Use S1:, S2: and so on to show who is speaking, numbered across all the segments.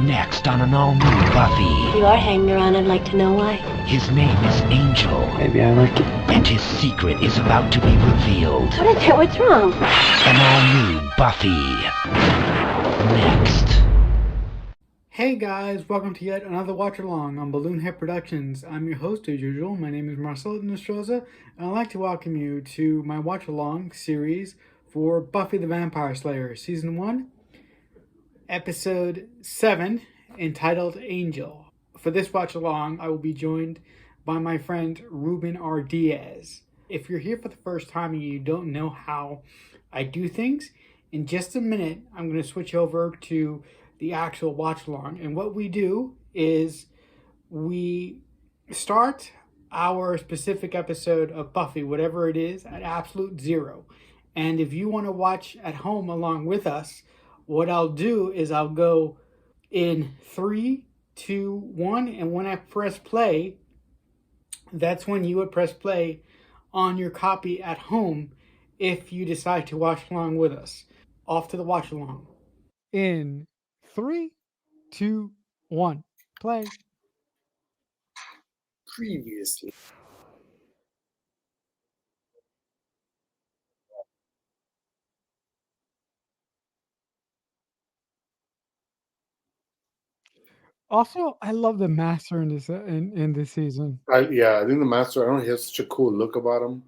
S1: Next on an all-new Buffy.
S2: You are hanging around, I'd like to know why.
S1: His name is Angel.
S3: Maybe I like it.
S1: And his secret is about to be revealed.
S2: What is it? What's wrong?
S1: An all-new Buffy. Next.
S4: Hey guys, welcome to yet another watch along on Balloon Head Productions. I'm your host as usual. My name is Marcelo Nostroza, and I'd like to welcome you to my watch along series for Buffy the Vampire Slayer, Season 1, Episode 7, entitled Angel. For this watch along, I will be joined by my friend Ruben R. Diaz. If you're here for the first time and you don't know how I do things, in just a minute I'm going to switch over to the actual watch along. And what we do is we start our specific episode of Buffy, whatever it is, at absolute zero. And if you want to watch at home along with us, what I'll do is I'll go in 3, 2, 1, and when I press play, that's when you would press play on your copy at home if you decide to watch along with us. Off to the watch along. In 3, 2, 1, play.
S3: Previously.
S4: Also, I love the master in this season.
S3: I think the master, I don't know, he has such a cool look about him.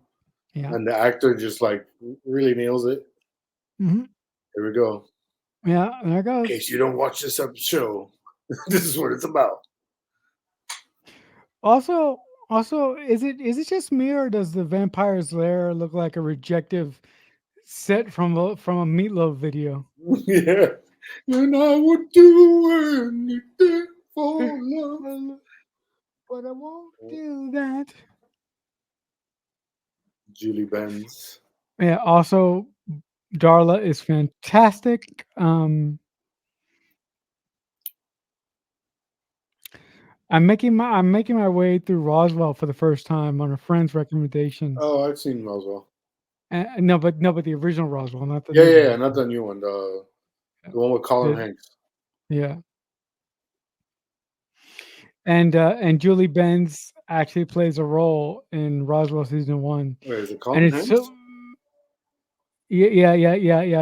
S4: Yeah.
S3: And the actor just like really nails it.
S4: Mm-hmm.
S3: Here we go.
S4: Yeah, there it goes.
S3: In case you don't watch this show, this is what it's about.
S4: Also, is it just me, or does the Vampire Slayer look like a rejective set from a Meatloaf video?
S3: Yeah. And I would do anything for love.
S4: But I won't do that.
S3: Julie Benz.
S4: Yeah, also Darla is fantastic. I'm making my way through Roswell for the first time on a friend's recommendation.
S3: Oh, I've seen Roswell.
S4: No, but the original Roswell, not the
S3: Yeah,
S4: new
S3: yeah,
S4: one.
S3: not the new one. The one with Colin Hanks.
S4: Yeah. And Julie Benz actually plays a role in Roswell season 1.
S3: Wait, is it Colin Hanks?
S4: Yeah. It's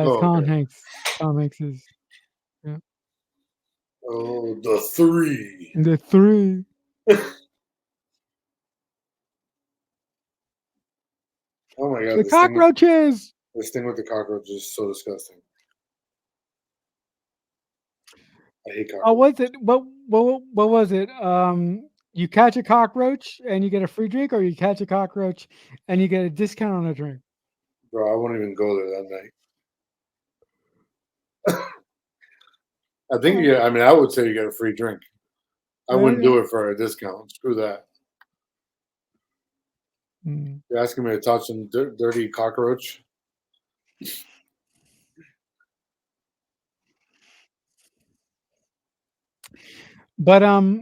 S3: Oh,
S4: Colin
S3: okay.
S4: Hanks. Colin Hanks is. Yeah.
S3: Oh, the 3.
S4: The 3.
S3: Oh my god,
S4: The cockroaches.
S3: This thing with the cockroaches is so disgusting. I hate cockroaches.
S4: Oh, what's it? What was it? You catch a cockroach and you get a free drink, or you catch a cockroach and you get a discount on a drink?
S3: Bro, I won't even go there that night. I think, I mean, I would say you get a free drink. I wouldn't do it for a discount. Screw that. You're asking me to touch some dirty cockroach?
S4: But to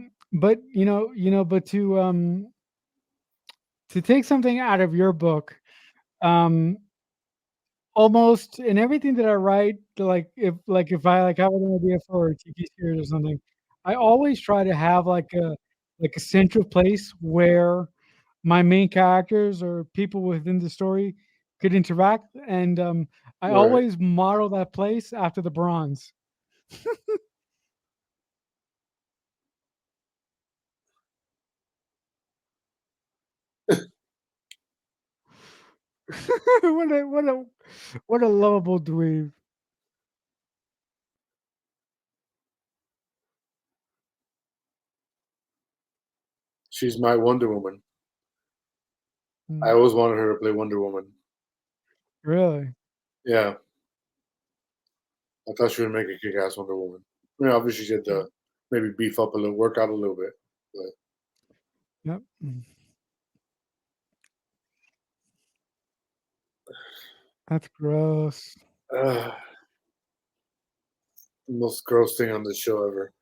S4: take something out of your book, almost in everything that I write, like if I have an idea for a TV series or something, I always try to have like a central place where my main characters or people within the story could interact, and I always model that place after the Bronze. what a lovable dweeb.
S3: She's my Wonder Woman. I always wanted her to play Wonder Woman.
S4: Really?
S3: Yeah. I thought she would make a kick-ass Wonder Woman. I mean, obviously she had to maybe beef up a little, work out a little bit. But
S4: Yep. That's gross.
S3: the most gross thing on this show ever.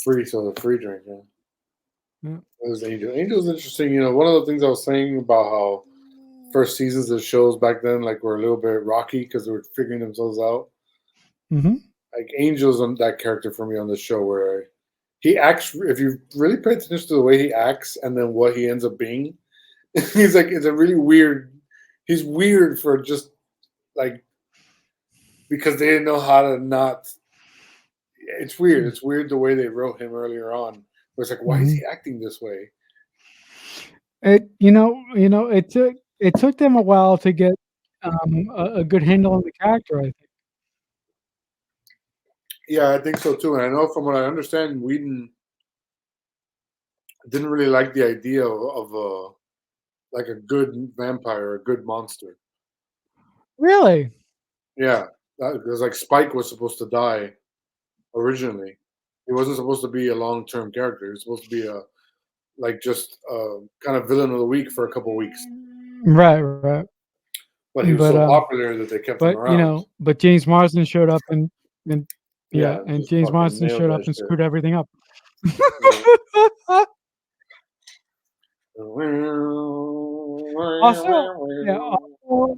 S3: free, so the free drink. Yeah.
S4: Yeah.
S3: It was Angel. Angel's interesting. One of the things I was saying about how first seasons of shows back then, like, were a little bit rocky because they were figuring themselves out.
S4: Mm-hmm.
S3: Like, Angel's on that character for me on the show where he acts. If you really pay attention to the way he acts and then what he ends up being, he's like, it's a really weird. He's weird for just like because they didn't know how to not. It's weird. It's weird the way they wrote him earlier on. Where it's like, why is
S4: Mm-hmm.
S3: he acting this way?
S4: It took them a while to get a good handle on the character. I think.
S3: Yeah, I think so too. And I know from what I understand, Whedon didn't really like the idea of like a good vampire, a good monster.
S4: Really?
S3: Yeah, because like Spike was supposed to die originally. He wasn't supposed to be a long-term character. He was supposed to be a like just kind of villain of the week for a couple weeks.
S4: Right, right.
S3: But he was
S4: But
S3: so popular that they kept him
S4: but you
S3: around.
S4: know, but James Marsden showed up and
S3: Yeah,
S4: yeah,
S3: and
S4: and
S3: just
S4: James
S3: fucking
S4: Marsden
S3: nailed
S4: showed up
S3: that
S4: and
S3: shit.
S4: screwed everything up.
S3: Yeah.
S4: Also, yeah, also,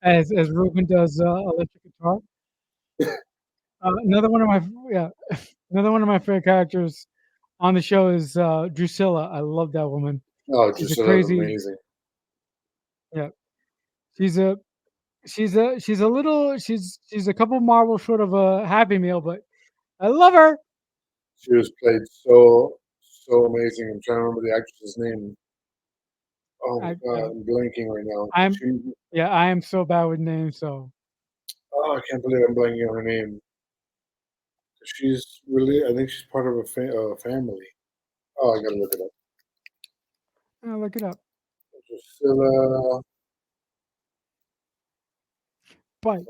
S4: as Ruben does electric guitar. Another one of my yeah, another one of my favorite characters on the show is Drusilla. I love that woman.
S3: Oh,
S4: She's a
S3: Drusilla's
S4: crazy
S3: amazing.
S4: yeah. She's a she's a little she's a couple marbles short of a Happy Meal, but I love her.
S3: She was played so amazing. I'm trying to remember the actress's name. Oh my
S4: I
S3: god, I'm blanking right now.
S4: I'm yeah, I am so bad with names, so
S3: I can't believe I'm blanking on her name. She's really, I think she's part of a family. Oh, I gotta look it up.
S4: I'll look it up.
S3: Drusilla,
S4: But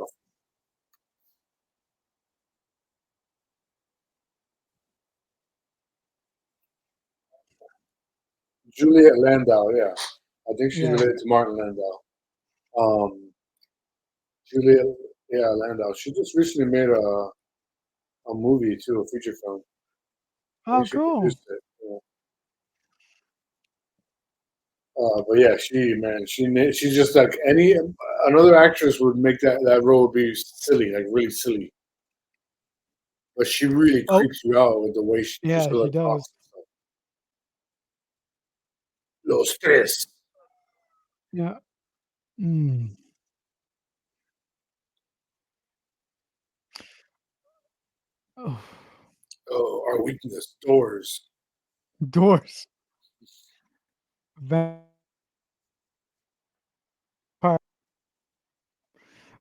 S3: Juliet Landau. Yeah, I think she's
S4: yeah.
S3: related to Martin Landau. Um, Juliet, yeah, Landau. She just recently made a movie too, a feature film. I
S4: Oh,
S3: think she
S4: cool.
S3: produced it. Yeah. But yeah, she's just like any another actress would make that role be silly, like really silly. But she really
S4: Oh,
S3: creeps you out with the way she
S4: yeah,
S3: Drusilla
S4: she does.
S3: talks. Los tres.
S4: Yeah. Mm. Oh,
S3: Oh, our weakness, doors.
S4: doors. Vampire.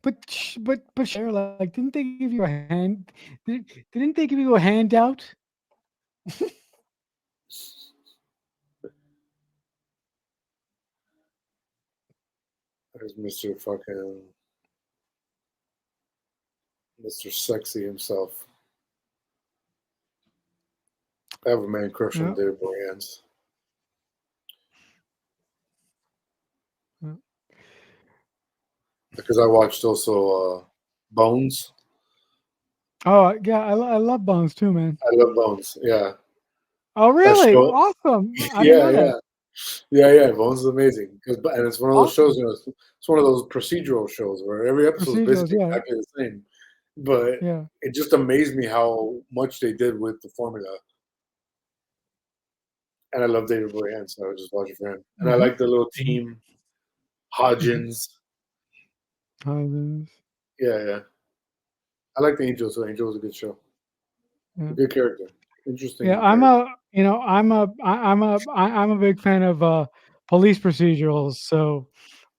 S4: But share like didn't they give you a hand? Didn't they give you a handout?
S3: There's Mr. Sexy himself. I have a man crush on
S4: Yeah.
S3: David Boreanaz
S4: Yeah.
S3: because I watched also Bones.
S4: Oh yeah, I love Bones too, man.
S3: I love Bones. Yeah,
S4: Oh
S3: that
S4: really?
S3: show.
S4: Awesome. I didn't
S3: Yeah,
S4: know that.
S3: yeah. Bones is amazing and it's one of those shows.
S4: Awesome.
S3: It's one of those procedural shows where every episode is
S4: Procedurals,
S3: basically
S4: yeah.
S3: exactly the same. But
S4: Yeah.
S3: it just amazed me how much they did with the formula. And I love David Boreanaz, so I would just watch it for him. And I
S4: Mm-hmm.
S3: like the little
S4: Mm-hmm.
S3: team, Hodgins.
S4: Mm-hmm.
S3: Yeah. I like the Angels. So Angel was a good show. A
S4: Yeah.
S3: good character.
S4: Yeah,
S3: Interesting
S4: I'm
S3: character.
S4: a you know I'm a big fan of police procedurals. So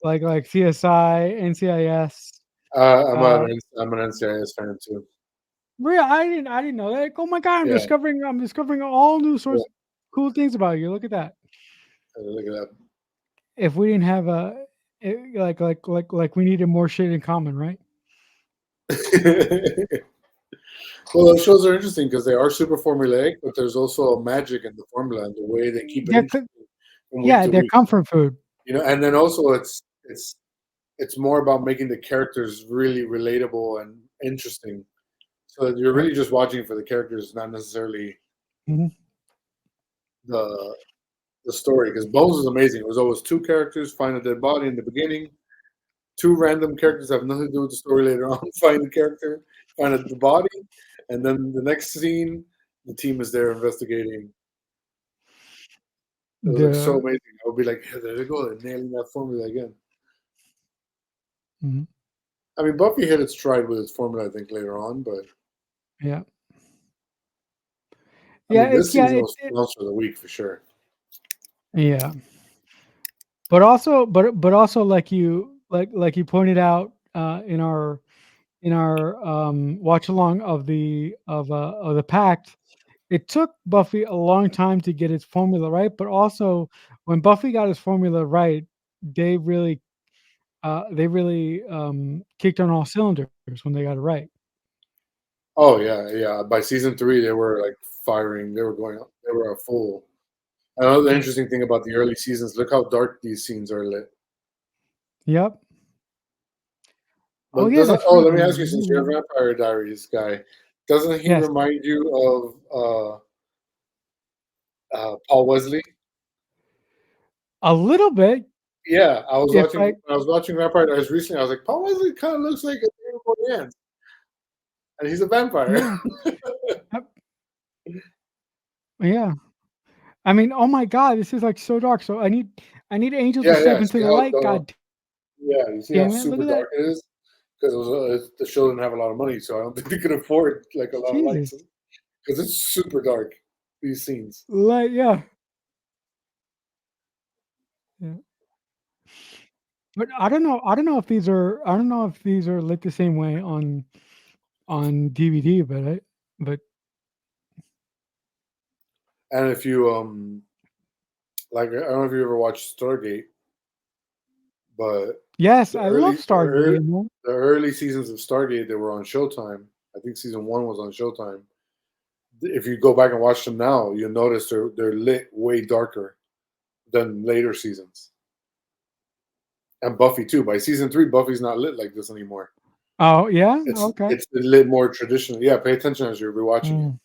S4: like CSI, NCIS. Uh,
S3: I'm an NCIS fan too.
S4: Real, I didn't know that. Oh my god,
S3: Yeah,
S4: I'm discovering all new
S3: yeah.
S4: sorts of cool things about you. Look at that.
S3: Look at
S4: If we didn't have like we needed more shit in common, right?
S3: that. Well, those shows are interesting because they are super formulaic, but there's also a magic in the formula and the way they keep it
S4: They're
S3: interesting from week
S4: yeah,
S3: to
S4: they're
S3: week.
S4: comfort food.
S3: And then also it's more about making the characters really relatable and interesting. So that you're
S4: Yep.
S3: really just watching for the characters, not necessarily
S4: Mhm.
S3: the the story, because Bones is amazing. It was always two characters find a dead body in the beginning, two random characters have nothing to do with the story later on. Find the character, find the body, and then the next scene, the team is there investigating. It was like so
S4: The
S3: amazing. I would be like, "Yeah, there they go, they're nailing that formula again."
S4: Mhm.
S3: I mean, Buffy hit its stride with its formula, I think, later on, but
S4: Yeah.
S3: I mean, this
S4: Yeah,
S3: season was monster of the week for sure.
S4: yeah. But also like you pointed out in our watch along of the pact, it took Buffy a long time to get its formula right, but also when Buffy got its formula right, they really kicked on all cylinders when they got it right.
S3: Oh yeah, yeah. By season 3, they were like firing. They were going. They were a full. Another
S4: Yep.
S3: interesting thing about the early seasons, look how dark these scenes are lit.
S4: Yep. Oh
S3: But
S4: yeah,
S3: doesn't
S4: that's
S3: oh,
S4: right.
S3: let me ask you, since you're a Vampire Diaries guy, doesn't he
S4: Yes,
S3: remind you of Paul Wesley?
S4: a little bit.
S3: Yeah,
S4: If I
S3: I was watching Vampire Diaries recently. I was like, Paul Wesley kind of looks like a David Boreanaz, and he's a vampire.
S4: Yeah. Yep. Yeah. I mean, oh my god, this is like so dark. So I need Angel to
S3: Yeah,
S4: step
S3: yeah.
S4: into
S3: See
S4: the
S3: how
S4: light. God
S3: you see how
S4: damn it! Look
S3: super
S4: at that.
S3: dark it is, because the show didn't have a lot of money, so I don't think they could afford like a lot of lights
S4: Jesus.
S3: because it's super dark. These scenes.
S4: Like yeah. Yeah. But I don't know if these are lit the same way on DVD, but
S3: And if you like, I don't know if you ever watched Stargate, but
S4: yes,
S3: the
S4: I
S3: early
S4: love
S3: the
S4: Stargate,
S3: early
S4: you know?
S3: the early seasons of Stargate, they were on Showtime. I think season 1 was on Showtime. If you go back and watch them now, you'll notice they're lit way darker than later seasons. And Buffy too. By season 3, Buffy's not lit like this anymore.
S4: Oh, yeah? Okay.
S3: It's lit more traditional. Yeah, pay attention as you're rewatching it
S4: Mm,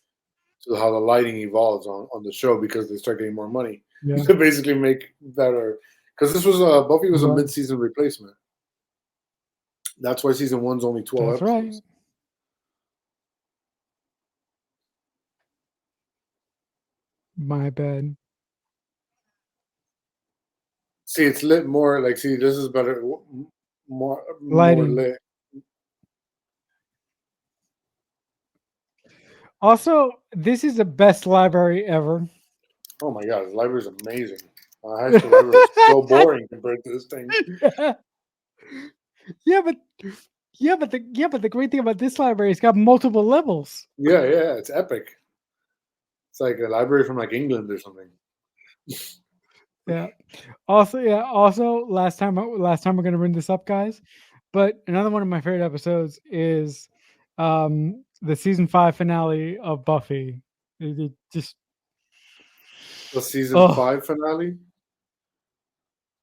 S3: to how the lighting evolves on the show because they start getting more money
S4: yeah,
S3: to basically make better. Because this was Buffy was a
S4: right.
S3: mid-season replacement. That's why season 1's only 12
S4: That's right.
S3: episodes.
S4: My bad.
S3: See, it's lit more like, see, this is better, more
S4: Lighting.
S3: lit.
S4: Also, this is the best library ever.
S3: Oh my god, the library's amazing. High school library was so boring compared to this thing.
S4: Yeah, but but the great thing about this library, it's got multiple levels.
S3: Yeah, yeah, it's epic. It's like a library from like England or something.
S4: Yeah. Also, last time we're gonna bring this up, guys. But another one of my favorite episodes is the season 5 finale of Buffy. It just
S3: The season
S4: oh
S3: 5 finale.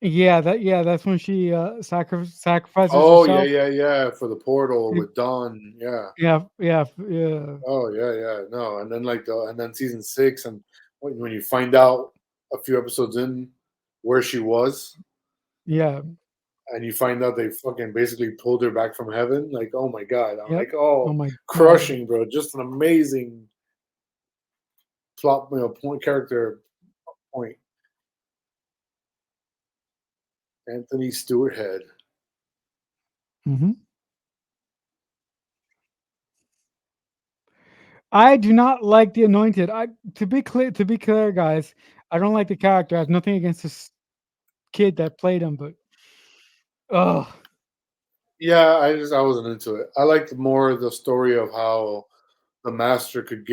S4: yeah, that's when she sacrifices
S3: Oh yeah,
S4: herself.
S3: yeah, yeah. For the portal
S4: It-
S3: with Dawn. Yeah.
S4: yeah.
S3: Oh yeah, yeah. No, and then and then season 6, and when you find out a few episodes in where she was,
S4: Yeah.
S3: and you find out they fucking basically pulled her back from heaven. Like, oh my god. I'm
S4: Yep.
S3: like,
S4: Oh
S3: oh,
S4: my god.
S3: crushing, bro. Just an amazing plot, point, character point. Anthony Stewart Head.
S4: Mhm. I do not like the Anointed. I to be clear, guys, I don't like the character. I have nothing against this kid that played him, but oh
S3: Yeah, I wasn't into it. I liked more the story of how the master could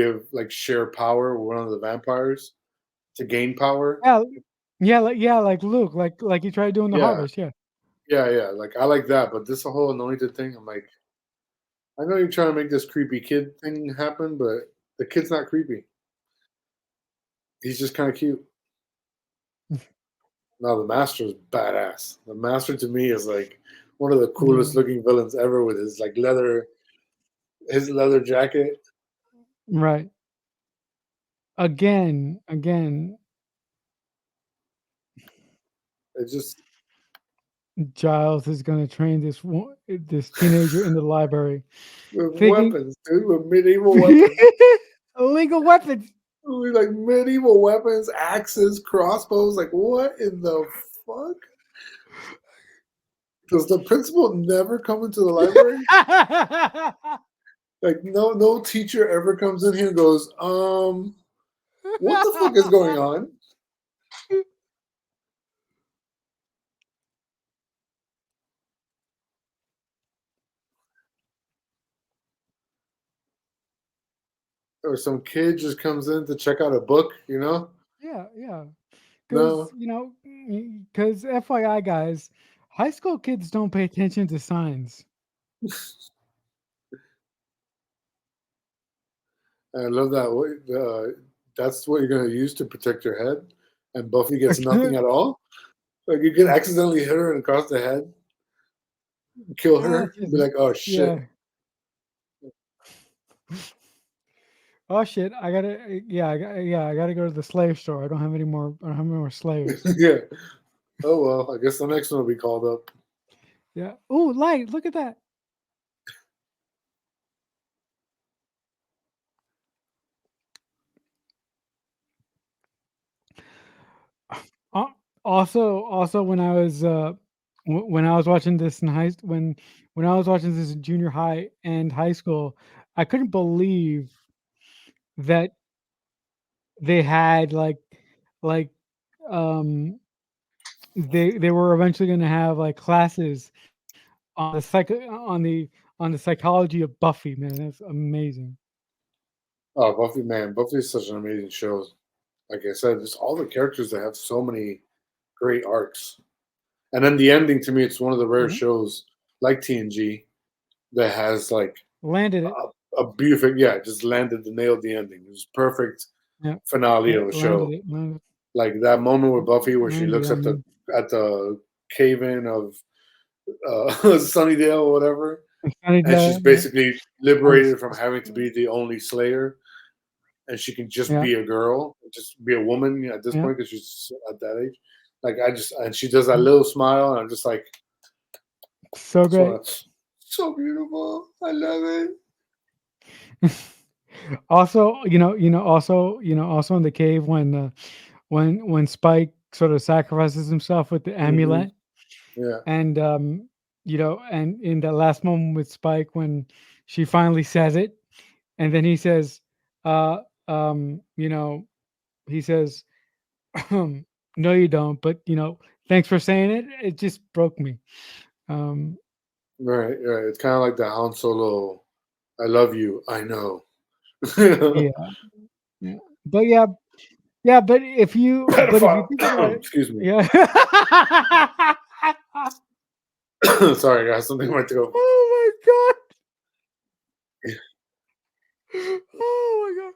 S3: share power with one of the vampires to gain power.
S4: yeah, yeah, like Luke, like he tried doing the
S3: Yeah,
S4: harvest. Yeah,
S3: yeah, yeah. Like I like that, but this whole anointed thing, I'm like, I know you're trying to make this creepy kid thing happen, but the kid's not creepy. He's just kind of cute. No, the master is badass. The master to me is like one of the
S4: yeah,
S3: coolest looking villains ever with his leather jacket.
S4: right. Again.
S3: It just
S4: Giles is gonna train this teenager in the library,
S3: with
S4: thinking
S3: weapons, dude, with medieval weapons.
S4: illegal weapons.
S3: With, like medieval weapons, axes, crossbows. Like what in the fuck? Does the principal never come into the library? Like no teacher ever comes in here and goes, what the fuck is going on? Or some kid just comes in to check out a book, you know?
S4: Yeah. Because
S3: No.
S4: because FYI, guys, high school kids don't pay attention to signs.
S3: I love that. That's what you're gonna use to protect your head, and Buffy gets nothing at all. Like you can accidentally hit her across the head, kill her, and be like, "Oh shit!"
S4: Yeah. Oh shit! I gotta. I gotta go to the Slayer store. I don't have any more. I don't have any more Slayers.
S3: Yeah. Oh well, I guess the next one will be called up.
S4: Yeah. Oh, light! Look at that. Uh, also, when I was when I was watching this in when I was watching this in junior high and high school, I couldn't believe that they had like um they were eventually going to have like classes on the on the psychology of Buffy. Man, that's amazing.
S3: Oh, Buffy, man, Buffy is such an amazing show. Like I said, just all the characters that have so many great arcs, and then the ending to me, it's one of the rare
S4: Mhm.
S3: shows like TNG that has like
S4: Landed it.
S3: a beautiful, yeah, just landed the nailed the ending. It was perfect
S4: Yeah,
S3: finale
S4: yeah,
S3: of a
S4: landed
S3: show.
S4: it. Landed,
S3: Like that moment with Buffy where she
S4: landed.
S3: looks
S4: I mean,
S3: at the cave in of Sunnydale or whatever,
S4: funny
S3: and she's
S4: that. Yeah,
S3: basically
S4: on the
S3: liberated from having to be the only Slayer, and she can just
S4: yeah,
S3: be a girl, just be a woman at this
S4: yeah.
S3: point because she's at that age. Like I just and she does that
S4: Mhm.
S3: little smile, and I'm just like,
S4: So
S3: just
S4: great.
S3: wanna, so beautiful. I love it.
S4: Also, also in the cave when when Spike sort of sacrifices himself with the
S3: Hmm.
S4: amulet,
S3: Yeah,
S4: and and in that last moment with Spike when she finally says it, and then he says, uh, you know, he says, "No, you don't," but thanks for saying it. It just broke me. Um,
S3: right. It's kind of like the Han Solo. I love you. I know.
S4: yeah, yeah, but yeah, but if you
S3: Pedophile.
S4: think about it,
S3: Excuse me.
S4: yeah.
S3: Sorry, guys. Something went to go.
S4: Oh my god. Oh my god.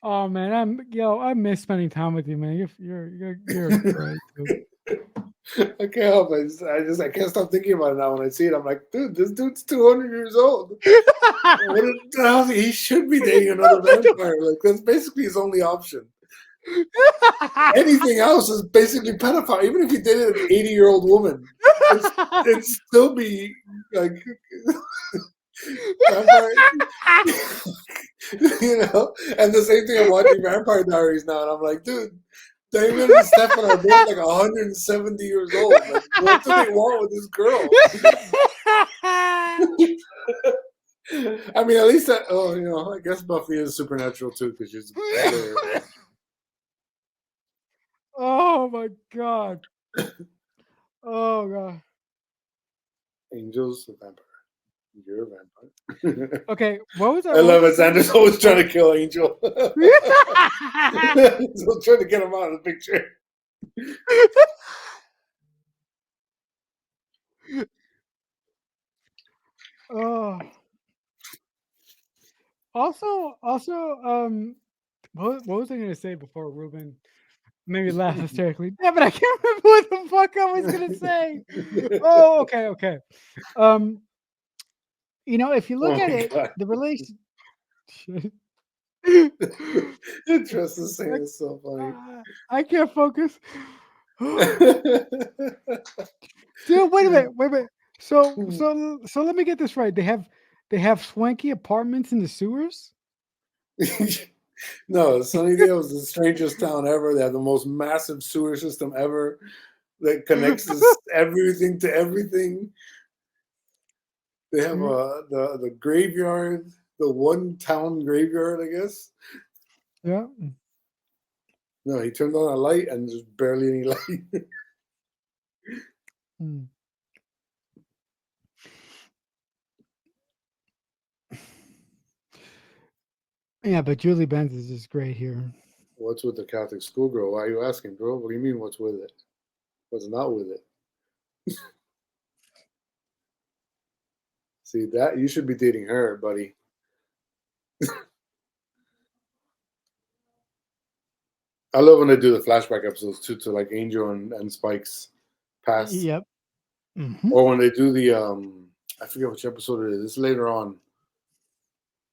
S4: Oh man, I miss spending time with you, man. You're great, dude.
S3: I can't help it. I can't stop thinking about it now. When I see it, I'm like, dude, this dude's 200 years old. What the hell? He should be dating another vampire. Like that's basically his only option. Anything else is basically pedophile. Even if he dated an 80-year-old woman, it'd still be like vampire. And the same thing. I'm watching Vampire Diaries now, and I'm like, dude, Damon and Stefan are both like 170 years old. Like, what do they want with this girl? I mean, at least I guess Buffy is supernatural too because she's better.
S4: Oh my god. Oh god.
S3: Angels, a vampire. You're a vampire.
S4: Okay, what was that?
S3: I
S4: What
S3: love
S4: was
S3: it.
S4: the
S3: Sanders always trying to kill Angel. Still trying to get him out of the picture.
S4: Oh. Also, what was I gonna say before Ruben maybe laugh hysterically? Yeah, but I can't remember what the fuck I was gonna say. Oh, okay. Um, if you look
S3: Oh
S4: at
S3: my
S4: it,
S3: god.
S4: the relation.
S3: Trust the same is so funny.
S4: I can't focus. Dude, wait a minute, wait a minute. So let me get this right. They have swanky apartments in the sewers?
S3: No, Sunnydale is the strangest town ever. They have the most massive sewer system ever that connects everything to everything. They have
S4: Yeah.
S3: the graveyard, the one town graveyard, I guess.
S4: Yeah.
S3: No, he turned on a light and there's barely any light.
S4: Mm. Yeah, but Julie Benz is just great here.
S3: What's with the Catholic schoolgirl? Why are you asking, bro? What do you mean, what's with it? What's not with it? See, that you should be dating her, buddy. I love when they do the flashback episodes too, to like Angel and Spike's past,
S4: Yep. Hmm.
S3: or when they do the I forget which episode it is. It's later on.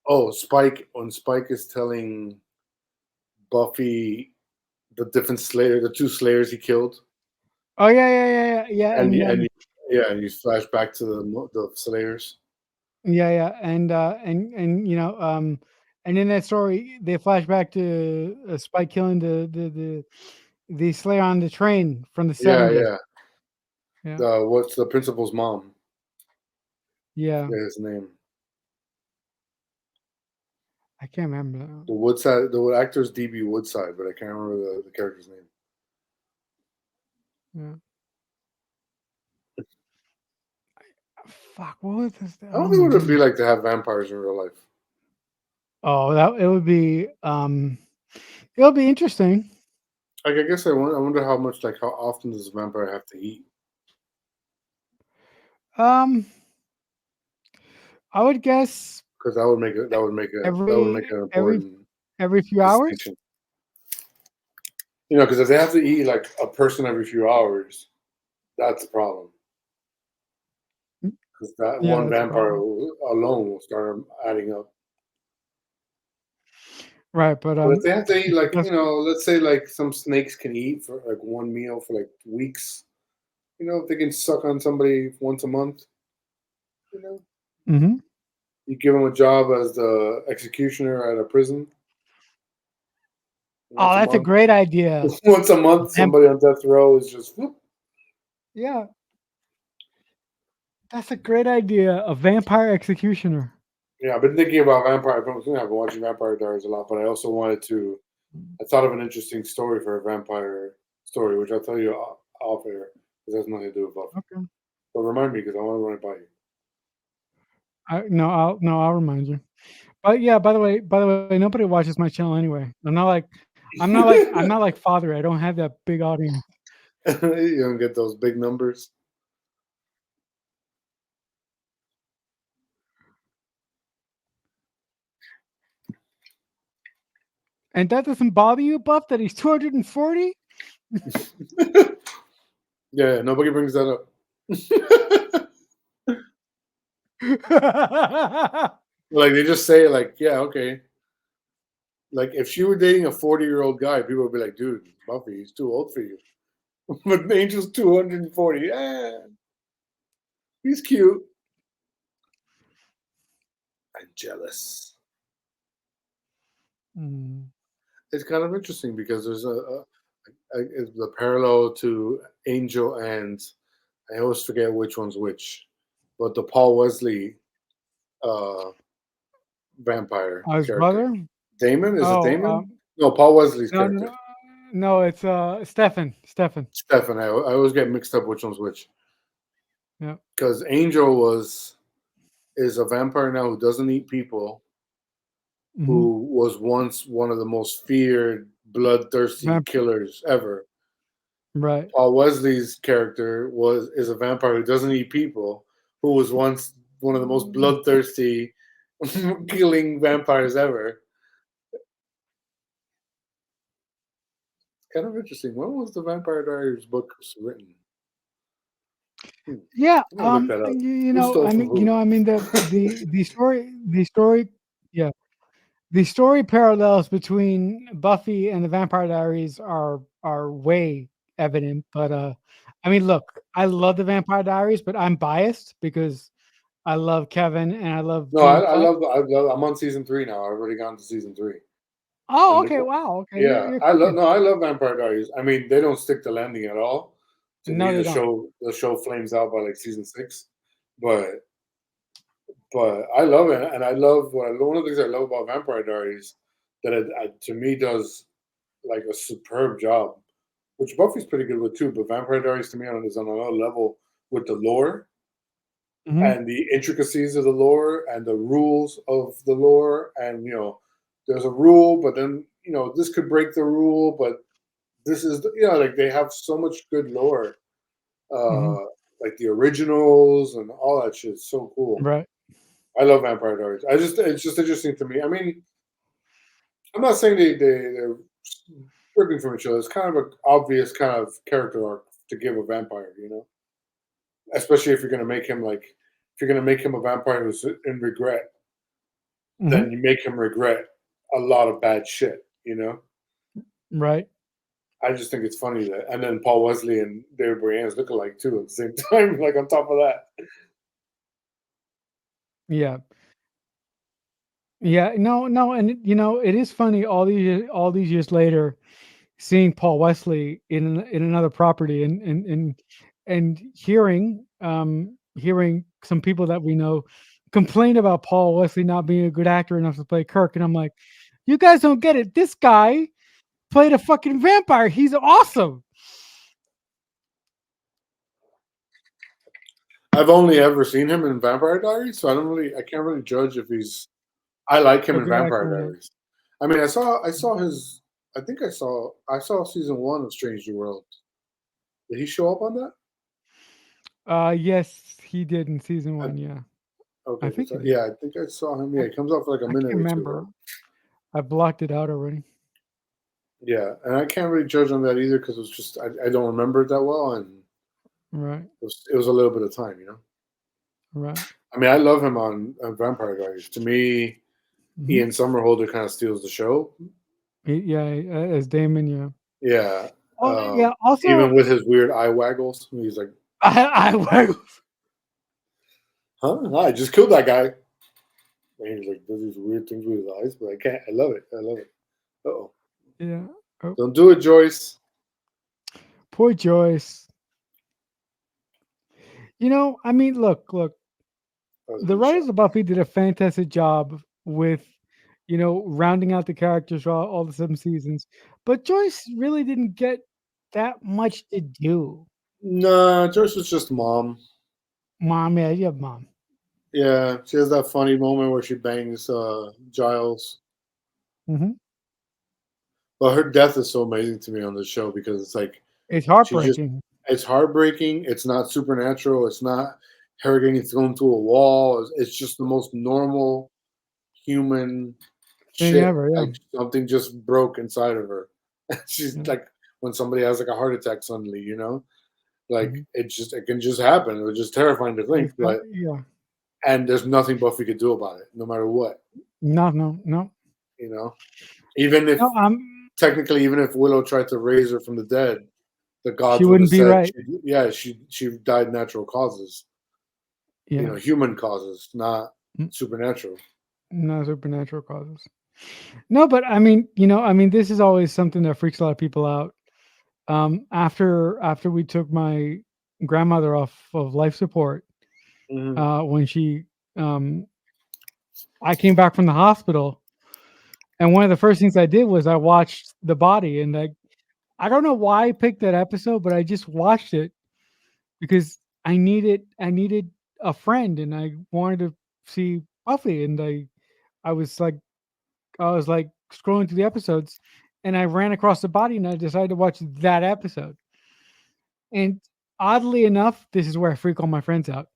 S3: Oh, Spike when Spike is telling Buffy the different Slayer, the two Slayers he killed,
S4: Oh yeah,
S3: and yeah, and you flash back to the Slayers.
S4: and in that story they flash back to Spike killing the Slayer on the train from the
S3: Yeah,
S4: 70s.
S3: yeah.
S4: Yeah,
S3: What's the principal's mom?
S4: yeah.
S3: Yeah, his name.
S4: I can't remember.
S3: The Woodside. The actor's DB Woodside, but I can't remember the character's name.
S4: Yeah. Fuck, what was this?
S3: I don't think what it'd be like to have vampires in real life.
S4: Oh, that it'll be interesting.
S3: Like, I guess I wonder how much, like, how often does a vampire have to eat?
S4: Um, I would guess
S3: Because that would make an
S4: every
S3: important
S4: few hours.
S3: distinction. Because if they have to eat like a person every few hours, that's a problem. Because that
S4: Yeah,
S3: one
S4: that's a
S3: vampire
S4: problem.
S3: alone will start adding up.
S4: Right, but
S3: But if they have to eat, like,
S4: that's
S3: let's say like some snakes can eat for like one meal for like weeks. If they can suck on somebody once a month, you know,
S4: hmm
S3: you give them a job as the executioner at a prison
S4: Oh,
S3: once a
S4: that's a
S3: month.
S4: great idea.
S3: Once a month,
S4: Vamp-
S3: somebody on death row is just whoop.
S4: yeah, that's a great idea. A vampire executioner.
S3: Yeah, I've been thinking about vampire. I've been watching Vampire Diaries a lot, but I also wanted to. I thought of an interesting story for a vampire story, which I'll tell you off air because has nothing to do with Buffy.
S4: Okay.
S3: But remind me because I want to run it by you.
S4: I'll remind you. But yeah, by the way, nobody watches my channel anyway. I'm not like Father. I don't have that big audience.
S3: You don't get those big numbers.
S4: And that doesn't bother you, Buff, that he's 240?
S3: Yeah, nobody brings that up. Like they just say, like, yeah, okay. Like if she were dating a 40-year-old guy, people would be like, dude, Buffy, he's too old for you. But Angel's 240. Yeah, he's cute. I'm jealous.
S4: Mm.
S3: It's kind of interesting because there's the parallel to Angel and I always forget which one's which, but the Paul Wesley uh, vampire
S4: His
S3: character.
S4: brother?
S3: Damon? Is it
S4: Oh,
S3: Damon? No, Paul Wesley's
S4: no,
S3: character.
S4: no, no, it's Stefan.
S3: Stefan. I always get mixed up which one's which.
S4: Yeah.
S3: Because Angel is a vampire now who doesn't eat people, who was once one of the most feared, bloodthirsty killers ever.
S4: Right.
S3: Paul Wesley's character is a vampire who doesn't eat people, who was once one of the most bloodthirsty, killing vampires ever. Kind of interesting. When was the Vampire Diaries book written?
S4: Yeah.
S3: I'm gonna look that up.
S4: You
S3: Who
S4: know,
S3: stole
S4: I
S3: from
S4: mean, you
S3: who?
S4: know, I mean the story, yeah. the story parallels between Buffy and the Vampire Diaries are way evident. But I mean, look, I love the Vampire Diaries, but I'm biased because I love Kevin and I love
S3: No,
S4: Joan Puck.
S3: I'm on season 3 now. I've already gone to season 3.
S4: Oh,
S3: And
S4: okay, wow, okay,
S3: yeah,
S4: you're
S3: I love
S4: cooking.
S3: no, I love Vampire Diaries. I mean, they don't stick the landing at all. To me,
S4: No, they don't.
S3: the show flames out by like season 6, but I love it, and I love one of the things I love about Vampire Diaries that to me does like a superb job, which Buffy's pretty good with too. But Vampire Diaries to me is on another level with the lore
S4: Hmm.
S3: and the intricacies of the lore and the rules of the lore, and there's a rule, but then this could break the rule, but this is like they have so much good lore,
S4: Hmm.
S3: uh, like the originals and all that shit. It's so cool.
S4: Right.
S3: I love Vampire Diaries. It's just interesting to me. I mean, I'm not saying they're ripping from each other. It's kind of an obvious kind of character arc to give a vampire, especially if you're gonna make him like if you're gonna make him a vampire who's in regret,
S4: Hmm.
S3: then you make him regret a lot of bad shit.
S4: Right.
S3: I just think it's funny that, and then Paul Wesley and David Boreanaz look alike too at the same time. Like on top of that,
S4: Yeah. Yeah. No, no, and it is funny all these years later seeing Paul Wesley in another property and hearing some people that we know complain about Paul Wesley not being a good actor enough to play Kirk, and I'm like, you guys don't get it. This guy played a fucking vampire. He's awesome.
S3: I've only ever seen him in Vampire Diaries, so I can't really judge if he's. I like him
S4: A
S3: in
S4: good
S3: Vampire
S4: actor or not.
S3: Diaries. I mean, I saw his. I saw season 1 of Strange New World. Did he show up on that?
S4: Yes, he did in season
S3: I,
S4: one. Yeah, I
S3: okay,
S4: think he did.
S3: yeah, I think I saw him.
S4: I,
S3: Yeah, he comes out for like a
S4: I
S3: minute
S4: can't
S3: or two,
S4: remember.
S3: right?
S4: I blocked it out already.
S3: Yeah, and I can't really judge on that either because I don't remember it that well, and
S4: Right,
S3: it was a little bit of time.
S4: right.
S3: I mean, I love him on Vampire Diaries. To me,
S4: Hmm.
S3: Ian Somerhalder kind of steals the show.
S4: Yeah, as Damon. Yeah.
S3: Yeah,
S4: Oh, yeah. Also,
S3: even with his weird eye waggles, he's like,
S4: I Waggles.
S3: "Huh? No, I just killed that guy." And he's like, does these weird things with his eyes, but I can't. I love it. I love it. Oh,
S4: Yeah. Oh,
S3: don't do it, Joyce.
S4: poor Joyce. I mean, look.
S3: That was a
S4: The
S3: good
S4: writers
S3: show.
S4: of Buffy did a fantastic job with, rounding out the characters for all the 7 seasons. But Joyce really didn't get that much to do.
S3: Nah, Joyce was just mom.
S4: Mom, yeah, you have mom.
S3: Yeah, she has that funny moment where she bangs Giles.
S4: Hmm.
S3: But her death is so amazing to me on this show because it's like
S4: It's
S3: she just
S4: heartbreaking.
S3: it's heartbreaking. It's not supernatural. It's not her getting thrown through a wall. It's just the most normal human
S4: Thing
S3: shit.
S4: ever, yeah.
S3: Like something just broke inside of her. She's
S4: Yeah.
S3: like when somebody has like a heart attack suddenly. Like
S4: Mhm.
S3: it can just happen. It was just terrifying to think, but
S4: Yeah.
S3: and there's nothing Buffy could do about it, no matter what.
S4: No, no, no.
S3: You know, even if
S4: No,
S3: technically, even if Willow tried to raise her from the dead, the
S4: she
S3: gods would have
S4: wouldn't be
S3: said,
S4: right.
S3: she died natural causes,
S4: Yeah.
S3: human causes, not
S4: Mm,
S3: supernatural.
S4: no supernatural causes. No, but I mean, this is always something that freaks a lot of people out. After we took my grandmother off of life support,
S3: Hmm.
S4: when um, I came back from the hospital, and one of the first things I did was I watched the body, and I don't know why I picked that episode, but I just watched it because I needed a friend, and I wanted to see Buffy, and I was like scrolling through the episodes, and I ran across the body, and I decided to watch that episode. And oddly enough, this is where I freak all my friends out.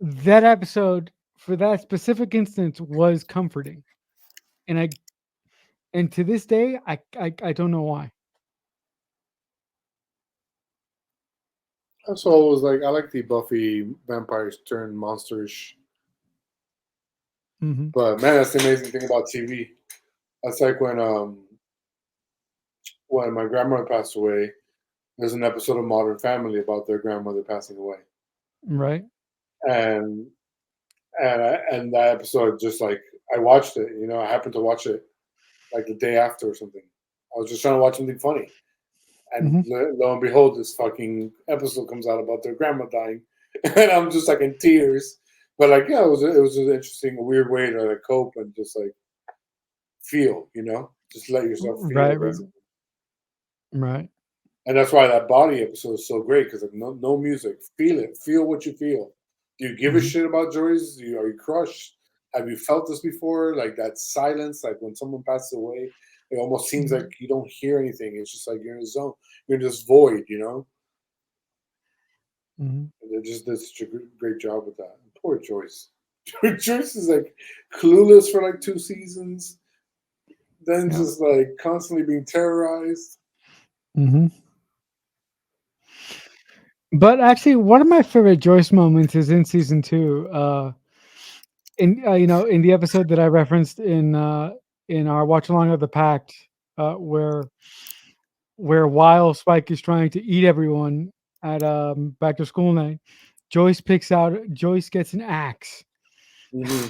S4: That episode for that specific instance was comforting, and to this day I don't know why.
S3: So I was like, I like the Buffy vampires turn monsterish
S4: Mm-hmm.
S3: But man, that's the amazing thing about TV. That's like when my grandmother passed away. There's an episode of Modern Family about their grandmother passing away,
S4: Right.
S3: and and that episode just like I watched it. You know, I happened to watch it like the day after or something. I was just trying to watch something funny, and
S4: Mm-hmm.
S3: lo and behold, this fucking episode comes out about their grandma dying, and I'm just like in tears. But like, yeah, it was an interesting, weird way to like, cope and just like feel, just let yourself feel
S4: Right. Right.
S3: basically.
S4: Right.
S3: And that's why that body episode is so great because like no music, feel it, feel what you feel. Do you give a
S4: Mm-hmm.
S3: shit about Joyce? Are you crushed? Have you felt this before? Like that silence, like when someone passes away, it almost seems
S4: Mm-hmm.
S3: like you don't hear anything. It's just like you're in a zone, you're in this void,
S4: Mm-hmm.
S3: And they just did such a great job with that. And poor Joyce. Joyce is like clueless for like 2 seasons, then
S4: Yeah.
S3: just like constantly being terrorized.
S4: Mm-hmm. But actually, one of my favorite Joyce moments is in season 2. In the episode that I referenced in our watch along of the Pact, where while Spike is trying to eat everyone at back to school night, Joyce gets an axe,
S3: Hmm.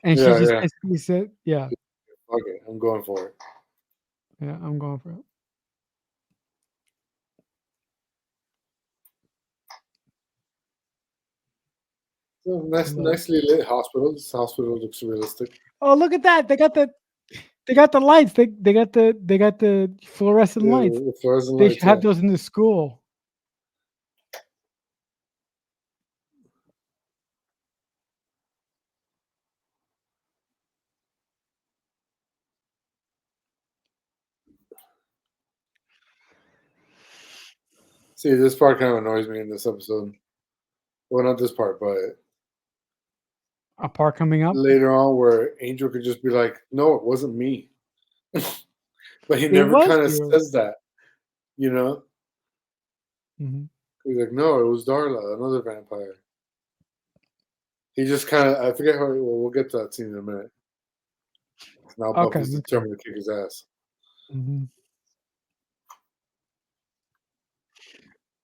S4: and she
S3: Yeah,
S4: just
S3: yeah.
S4: basically said, "Yeah,
S3: Okay, I'm going for it.
S4: yeah, I'm going for it."
S3: So
S4: I
S3: nice,
S4: love it.
S3: nicely lit hospital. This hospital looks realistic.
S4: Oh, look at that! They got the lights. They got the fluorescent lights.
S3: The fluorescent
S4: They should
S3: lights.
S4: have
S3: Yeah.
S4: those in the school.
S3: See, this part kind of annoys me in this episode. Well, not this part, but
S4: A part coming up.
S3: later on, where Angel could just be like, "No, it wasn't me," but he
S4: It
S3: never
S4: was
S3: kind of
S4: you.
S3: says that. You know,
S4: Hmm.
S3: he's like, "No, it was Darla, another vampire." He just kind of, I forget how. Well, we'll get to that scene in a minute. Now
S4: Okay.
S3: Buffy's
S4: Okay.
S3: determined to kick his ass.
S4: Hmm.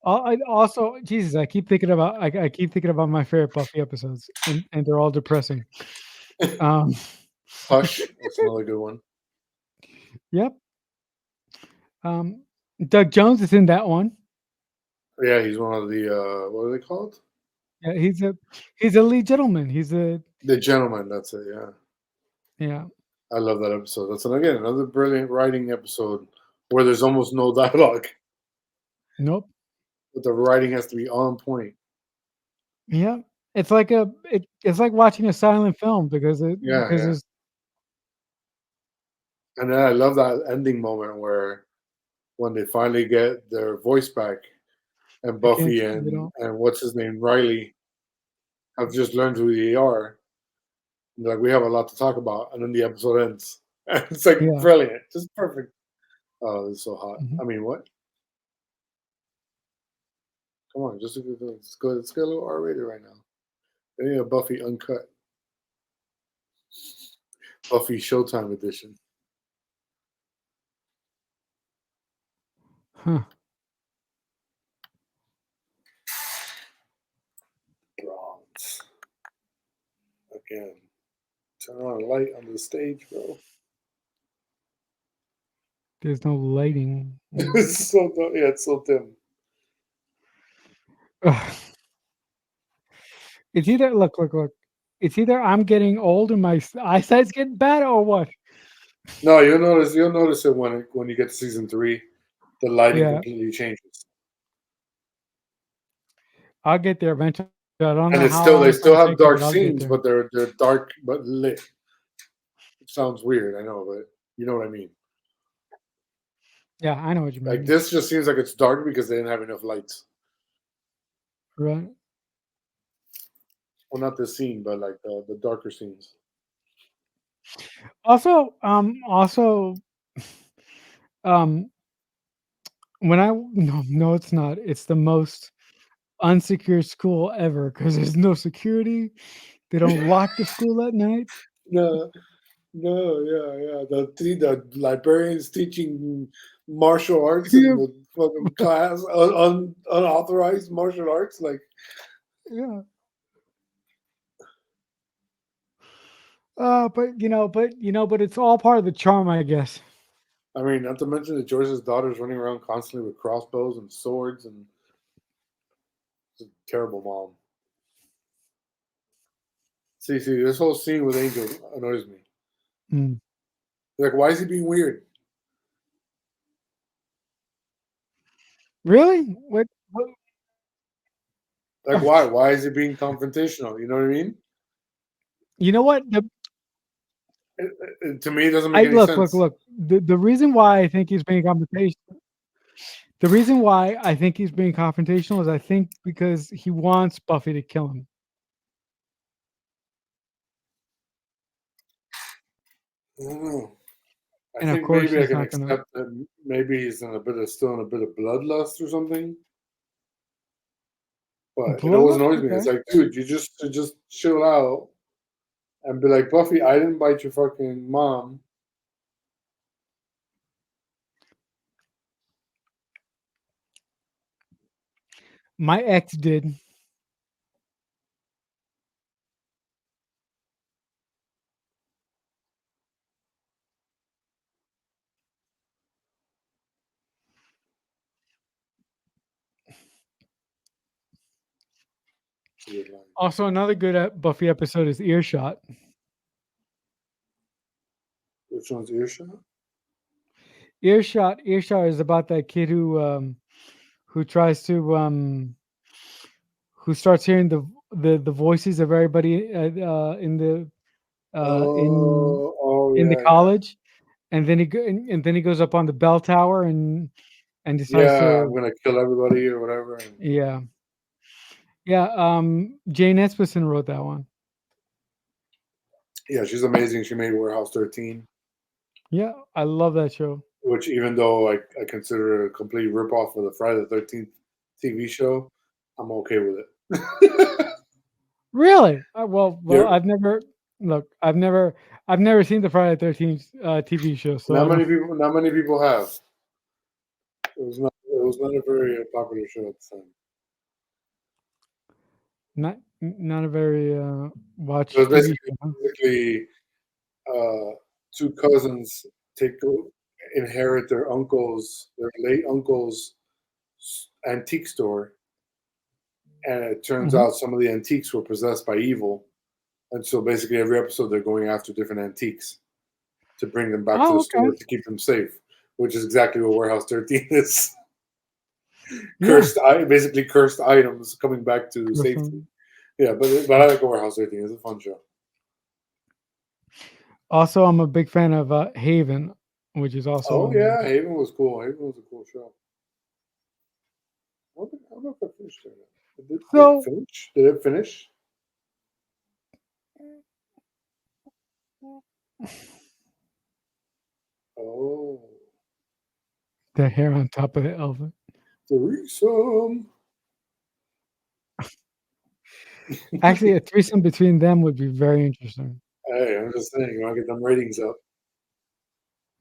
S4: I also, Jesus, I keep thinking about my favorite Buffy episodes, and they're all depressing. Um,
S3: Hush, that's another good one.
S4: yep. Um, Doug Jones is in that one.
S3: Yeah, he's one of the what are they called?
S4: Yeah, he's a lead gentleman. He's a
S3: The gentleman. That's it. Yeah.
S4: yeah.
S3: I love that episode. That's again another brilliant writing episode where there's almost no dialogue,
S4: Nope.
S3: but the writing has to be on point.
S4: Yeah. It's like watching a silent film
S3: Yeah,
S4: because
S3: yeah.
S4: there's
S3: And then I love that ending moment where when they finally get their voice back, and
S4: I can't
S3: Buffy
S4: shave it
S3: and
S4: off.
S3: what's his name, Riley, have just learned who they are. And they're like, we have a lot to talk about, and then the episode ends. It's like
S4: Yeah.
S3: brilliant, just perfect. Oh, it's so hot.
S4: Mhm.
S3: I mean, what? Come on, just let's go. Let's get a little R-rated right now. They need a Buffy uncut, Buffy Showtime edition.
S4: Huh.
S3: Bronze again. Turn on a light on the stage, bro.
S4: There's no lighting.
S3: It's so yeah, it's so dim.
S4: Ugh. It's either look. It's either I'm getting old and my eyesight's getting bad or what.
S3: No, you'll notice it when you get to season 3, the lighting
S4: Yeah,
S3: completely changes,
S4: I'll get there eventually. I don't
S3: and
S4: know
S3: it's
S4: how
S3: still
S4: long
S3: they
S4: it's gonna
S3: still have
S4: take me,
S3: dark
S4: but I'll get
S3: scenes,
S4: there.
S3: but they're dark but lit. It sounds weird, I know, but you know what I mean.
S4: Yeah, I know what you
S3: Like
S4: mean.
S3: this just seems like it's dark because they didn't have enough lights.
S4: Right.
S3: Well, not this scene, but like the darker scenes.
S4: Also, um, when I no, it's not. It's the most unsecured school ever because there's no security. They don't lock the school at night.
S3: No, no, yeah. The librarians teaching martial arts in
S4: Yeah,
S3: the fucking class, unauthorized martial arts. Like,
S4: yeah. But it's all part of the charm, I guess.
S3: I mean, not to mention that Joyce's daughter's running around constantly with crossbows and swords, and it's a terrible mom. See, this whole scene with Angel annoys me.
S4: Mm.
S3: Like, why is he being weird?
S4: Really? What?
S3: Like, why? Why is he being confrontational? You know what I mean?
S4: You know what?
S3: To me, it doesn't make
S4: I
S3: any sense.
S4: look. The reason why I think he's being confrontational. The reason why I think he's being confrontational is I think because he wants Buffy to kill him.
S3: I don't know. I
S4: And of
S3: think
S4: course
S3: maybe I
S4: he's
S3: can
S4: not gonna
S3: accept that maybe he's still in a bit of bloodlust or something. But it always
S4: blow.
S3: annoys me. It's
S4: Okay.
S3: like, dude, you just chill out and be like, Buffy, I didn't bite your fucking mom.
S4: My ex did.
S3: It's a good line.
S4: Also, another good Buffy episode is Earshot.
S3: Which one's earshot?
S4: Earshot is about that kid who tries to who starts hearing the voices of everybody
S3: Oh, oh
S4: in the
S3: yeah.
S4: college, and then and then he goes up on the bell tower and decides
S3: Yeah, I'm
S4: to
S3: gonna kill everybody or whatever. And
S4: yeah. Yeah, Jane Espenson wrote that one.
S3: yeah, she's amazing. She made Warehouse 13,
S4: Yeah, I love that show.
S3: which even though I consider it a complete ripoff of the Friday the 13th TV show, I'm okay with it.
S4: Really? Well,
S3: There,
S4: I've never look. I've never seen the Friday 13th TV show, so I don't.
S3: not many people have. It was not a very popular show at the time.
S4: Not a very
S3: It
S4: watched
S3: was
S4: TV show. Huh?
S3: basically two cousins inherit their late uncle's antique store, and it turns
S4: Mhm.
S3: out some of the antiques were possessed by evil, and so basically every episode they're going after different antiques to bring them back to
S4: Oh,
S3: the
S4: okay.
S3: store to keep them safe, which is exactly what Warehouse 13 is.
S4: Yeah.
S3: Basically cursed items coming back to safety.
S4: Listen.
S3: Yeah, but I like Warehouse 13. It's a fun show.
S4: Also, I'm a big fan of Haven, which is also
S3: Oh
S4: on.
S3: yeah, Haven was cool. Haven was a cool show. I don't know if I finished it. Did it
S4: So
S3: finish? Did it finish? Oh,
S4: the hair on top of the elephant.
S3: threesome.
S4: Actually, a threesome between them would be very interesting.
S3: Hey, I'm just saying, you want to get them ratings up.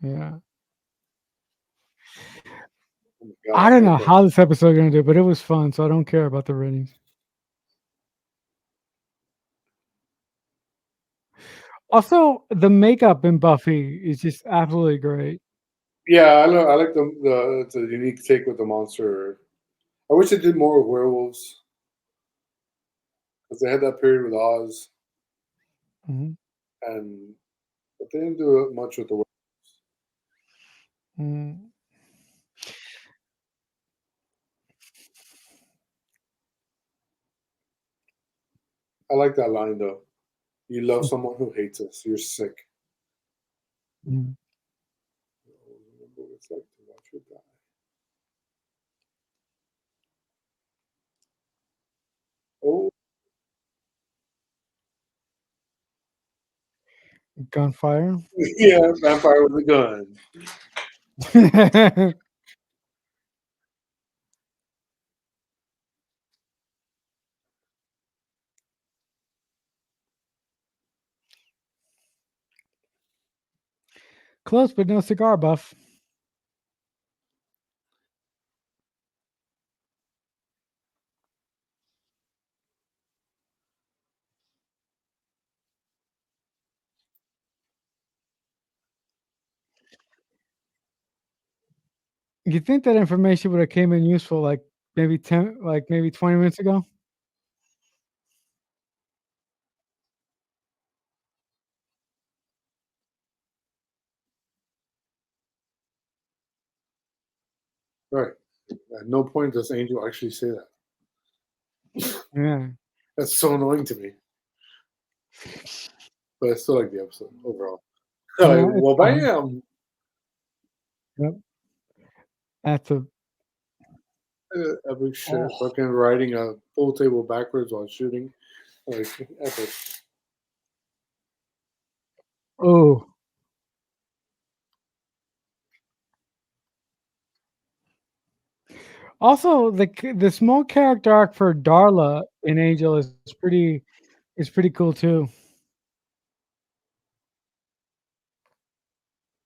S4: Yeah.
S3: Oh my
S4: I
S3: god,
S4: don't
S3: I
S4: know
S3: like that.
S4: how this episode gonna do, but it was fun, so I don't care about the ratings. Also, the makeup in Buffy is just absolutely great.
S3: Yeah, I like the it's a unique take with the monster. I wish they did more with werewolves because they had that period with Oz,
S4: Mhm,
S3: and but they didn't do it much with the.
S4: mm.
S3: I like that line though. You love someone who hates us. You're sick.
S4: Mhm.
S3: Remember what it's like to watch her die. Oh
S4: Gunfire.
S3: yeah, vampire with a gun.
S4: Close, but no cigar, Buff. You think that information would have came in useful like maybe 10, like maybe 20 minutes ago?
S3: Right. At no point does Angel actually say that.
S4: Yeah.
S3: That's so annoying to me. But I still like the episode overall. Like,
S4: No, it's
S3: well,
S4: fine.
S3: bam!
S4: Yep. That's a
S3: Epic shit.
S4: oh.
S3: Fucking riding a pool table backwards while shooting. Like, epic.
S4: Oh. Also, the small character arc for Darla in Angel is pretty cool too.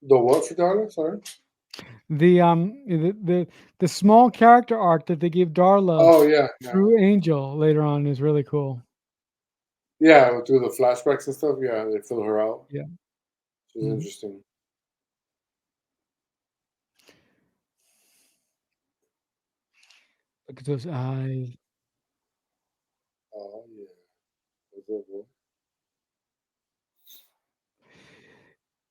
S3: The what for Darla? Sorry.
S4: The small character arc that they give Darla
S3: Oh yeah, yeah,
S4: through Angel later on is really cool.
S3: yeah. Through the flashbacks and stuff. Yeah, they fill her out.
S4: Yeah.
S3: Which is
S4: Mhm.
S3: interesting.
S4: Look at those eyes.
S3: Oh yeah. That's it, bro.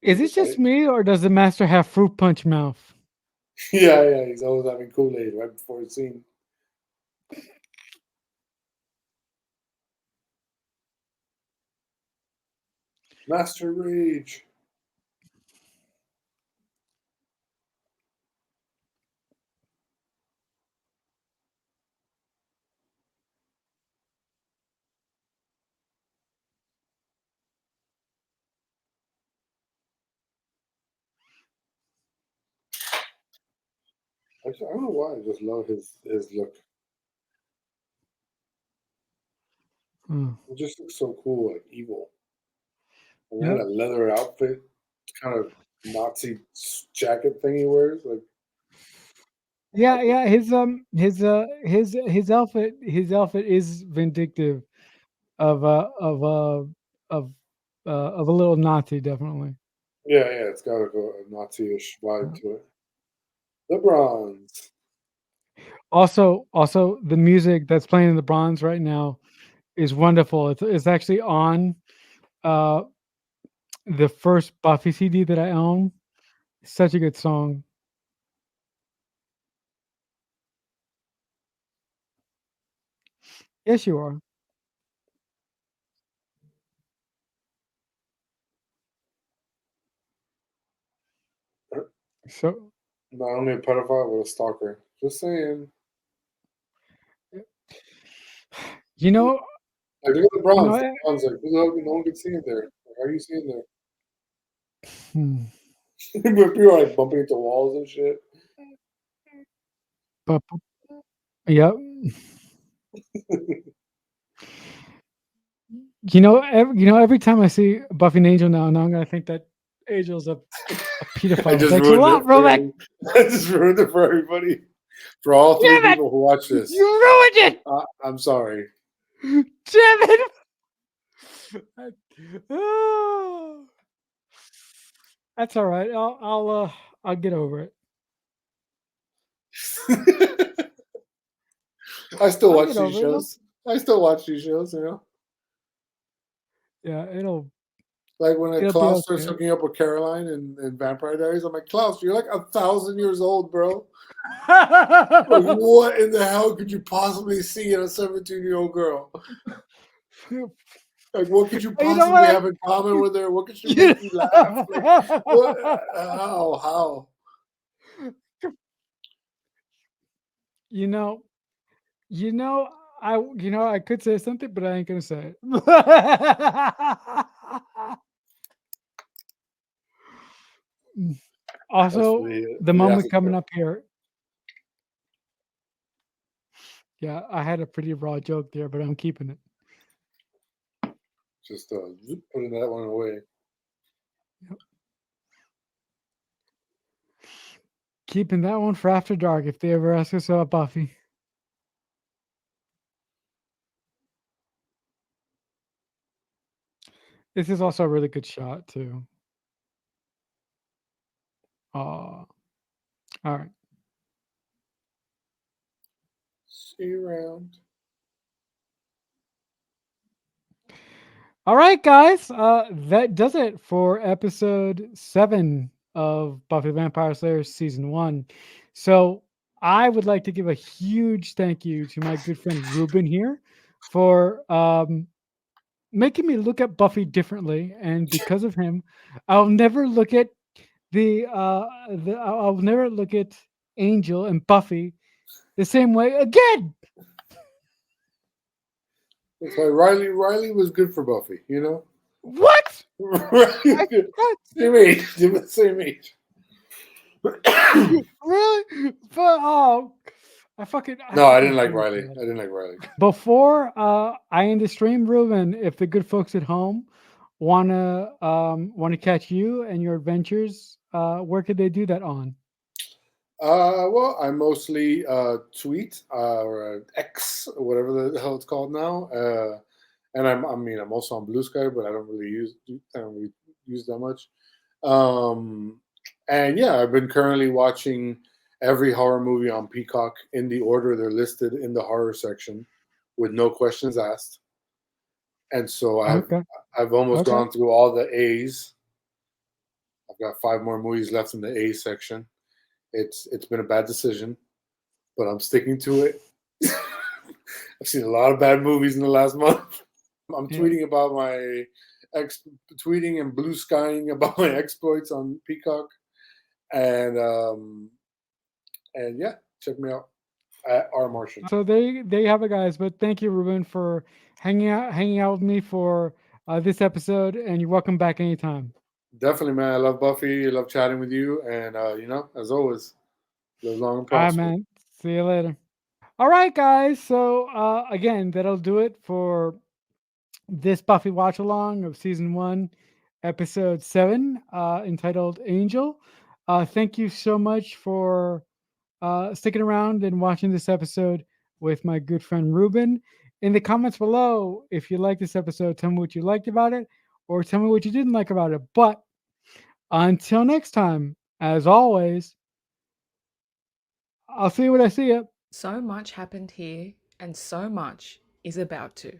S4: Is
S3: Wanna
S4: it just
S3: fight?
S4: me, or does the master have fruit punch mouth?
S3: Yeah, yeah. He's always having Kool-Aid right before a scene. Master Rage. Actually, I don't know why. I just love his look.
S4: Mm.
S3: It just looks so cool, like evil. And then
S4: Yep.
S3: a leather outfit, kind of Nazi jacket thing he wears. Like,
S4: Yeah, yeah. His outfit is vindictive of a little Nazi, definitely.
S3: yeah, yeah, it's got a Nazi-ish vibe to it. The bronze.
S4: Also, the music that's playing in the bronze right now is wonderful. It's actually on uh the first Buffy CD that I own. Such a good song. Yes, you are. So
S3: Not only a pedophile, but a stalker. Just saying.
S4: you know,
S3: Like, look at the
S4: you know.
S3: bronze. The bronze, like, who the hell, no one can see it there. Like, how are you seeing there?
S4: Hmm.
S3: But people are like bumping into walls and shit.
S4: But yep. Every time I see Buffy and Angel now I'm gonna think that Angel's a
S3: I
S4: pedophile.
S3: just
S4: Thanks a
S3: ruined
S4: lot,
S3: it for
S4: Romek.
S3: every, I just ruined it for everybody. For all three
S4: Damn it!
S3: people who watch this.
S4: You ruined it!
S3: I'm sorry.
S4: Damn it! Oh, that's all right. I'll get over it.
S3: I still
S4: I'll
S3: watch
S4: get
S3: these
S4: over it.
S3: shows. I still watch these shows, you know?
S4: Yeah,
S3: Like when a
S4: it'll be
S3: Klaus starts
S4: okay.
S3: hooking up with Caroline in Vampire Diaries, I'm like, Klaus, you're like 1,000 years old, bro. Like, what in the hell could you possibly see in a 17-year-old girl? Like, what could you
S4: You know
S3: possibly
S4: what?
S3: have in common with her? What could she make you laugh? Like, what? How?
S4: you know, you know, I could say something, but I ain't gonna say it.
S3: That's
S4: Also, the
S3: for the
S4: moment coming
S3: aftercare.
S4: up here. Yeah, I had a pretty raw joke there, but I'm keeping it.
S3: Just putting that one away.
S4: Keeping that one for after dark if they ever ask us about Buffy. This is also a really good shot too. All right.
S3: See you around.
S4: All right, guys. That does it for episode 7 of Buffy the Vampire Slayer season 1. So I would like to give a huge thank you to my good friend Ruben here for making me look at Buffy differently, and because of him, I'll never look at I'll never look at Angel and Buffy the same way again.
S3: That's why Riley was good for Buffy, you know?
S4: What?
S3: Riley was good. Same age. They were the same age.
S4: Really? But
S3: No, I didn't like Riley. I didn't like Riley.
S4: Before I end the stream, Ruben, if the good folks at home wanna catch you and your adventures, where could they do that on?
S3: Well, I mostly tweet or X, or whatever the hell it's called now. And I'm also on Blue Sky, but I don't really use that much. And yeah, I've been currently watching every horror movie on Peacock in the order they're listed in the horror section, with no questions asked. And so I've almost gone through all the A's. I've got 5 more movies left in the A section. It's been a bad decision, but I'm sticking to it. I've seen a lot of bad movies in the last month. I'm tweeting about my tweeting and blue skying about my exploits on Peacock, and yeah, check me out at R Martian.
S4: So there you have it, guys. But thank you, Ruben, for hanging out with me for this episode, and you're welcome back anytime.
S3: Definitely, man. I love Buffy. I love chatting with you, and as always, live long and prosper.
S4: All right, man. See you later. All right, guys. So again, that'll do it for this Buffy watch along of season 1, episode 7, entitled Angel. Thank you so much for sticking around and watching this episode with my good friend Ruben. In the comments below, if you like this episode, tell me what you liked about it, or tell me what you didn't like about it. But until next time, as always, I'll see you when I see you.
S5: So much happened here, and so much is about to.